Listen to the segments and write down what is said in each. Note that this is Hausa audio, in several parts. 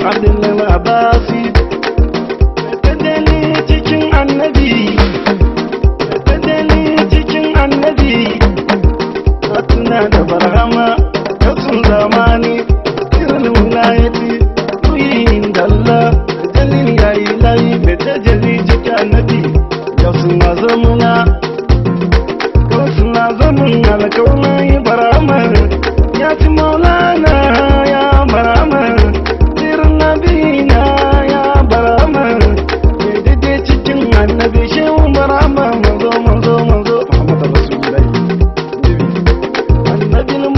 Abdul Abbasi tajalli cikin annabi tajalli cikin annabi tuna da barhama da sun zamani irin wilayati tuyin dalla tajalli yayi layi mai tajalli cikin annabi ya suna zamuna ko suna zamun alkaunai barhama ya ci maulana ya barhama irin nabina ya barhama mai daidai cikin annabi shehu barhama manzo manzo manzo Muhammadu Rasulullahi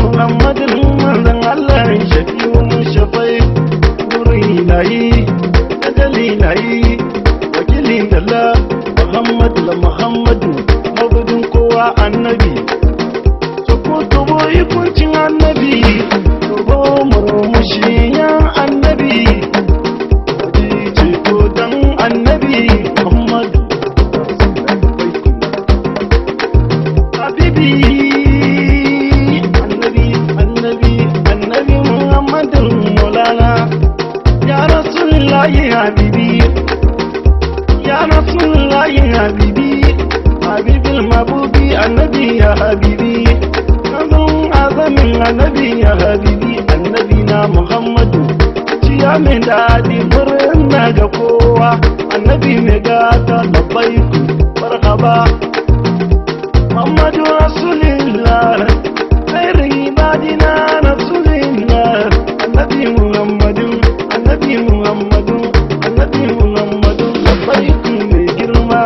Muhammadin manzon Allah shafi'un shafai nuri lahi dalilai wakilin Allah Muhammadu mabudin kowa annabi sokoto boye kuncin annabi turbo murmushi ya annabi waje ko dan annabi Muhammadu habibi ya habibi ya Rasulullah ya habibi habibil mabubi annabi ya habibi azam azamin annabi ya habibi annabi na Muhammadu ciya mai dadi furin na ga kowa annabi mai gata labbaiku marhaba Muhammadu Rasulullah khairu ibadina Rasulullah annabi Muhammadu annabi Muhammadu annabi Muhammadu labbaik mai girma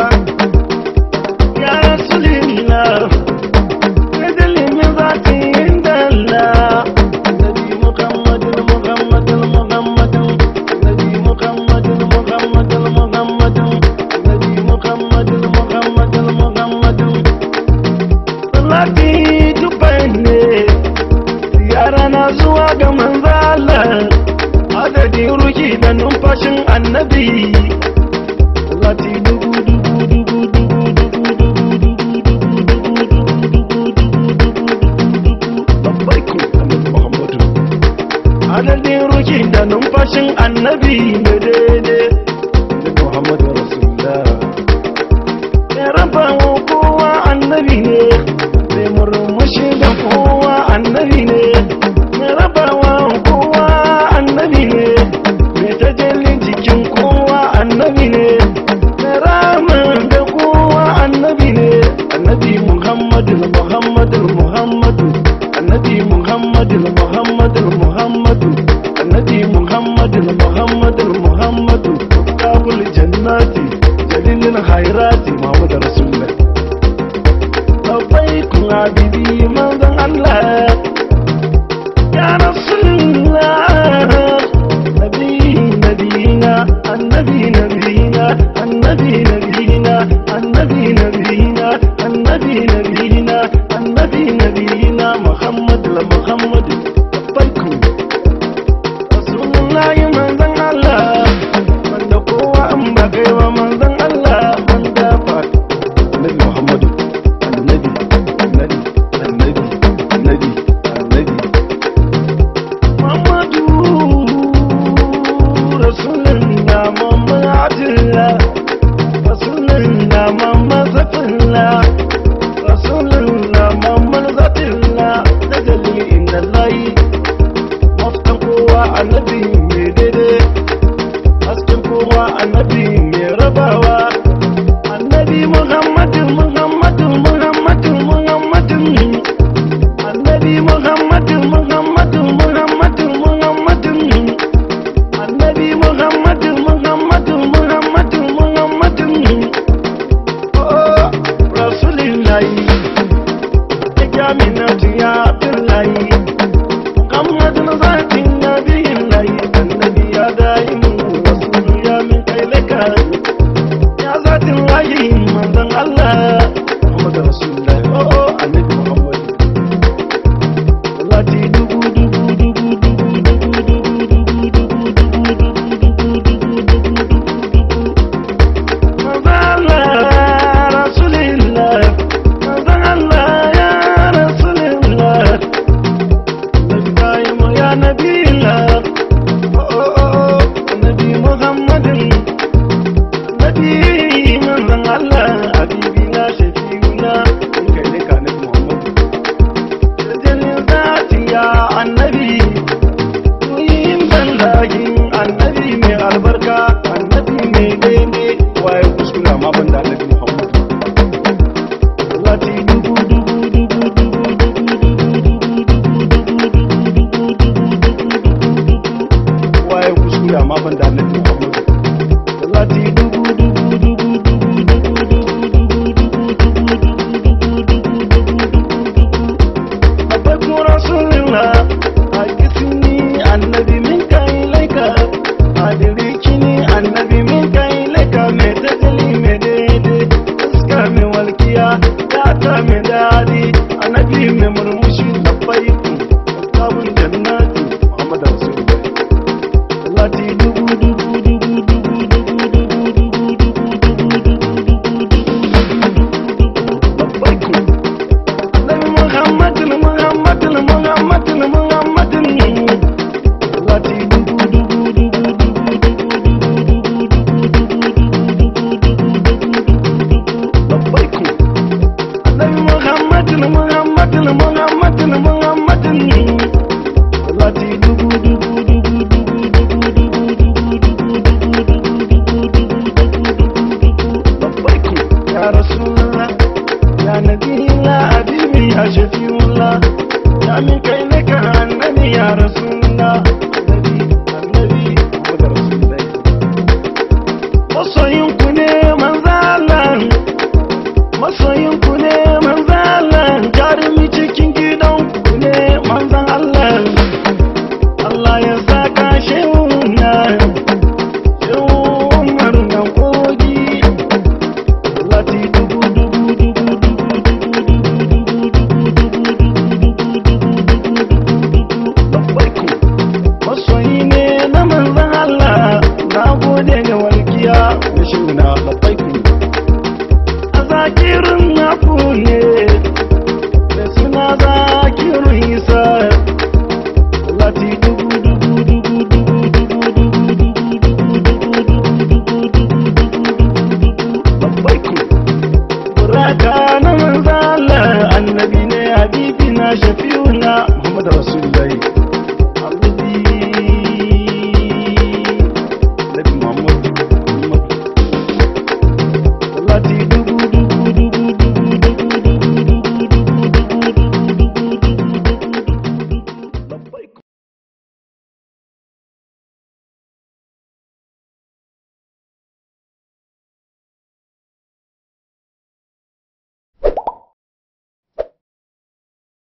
ya Rasulullah kadali min zati inda Allah annabi Muhammadu Muhammadu Muhammadu annabi Muhammadu Muhammadu Muhammadu annabi Muhammadu Muhammadu Muhammadu salati dubanne ziyara na zuwa ga manzo Allah adadin ruki da numfashin annabi lati dubu dubu dubu dubu dubu dubu dubu dubu dubu dubu labbaiku annabi Muhammadu adadin ruki da numfashin annabi ne daidai da Muhammadu Rasulullah ya raba kowa annabi ne mai murmushi da kowa annabi ne ya raba kowa annabi ne mai tajallin jikin kowa annabi ne mai ramin da kowa annabi ne annabi Muhammadu Muhammadu Muhammadu annabi Muhammadu Muhammadu Muhammadu annabi Muhammadu Muhammadu duniya ma ban da annabi Muhammadu salati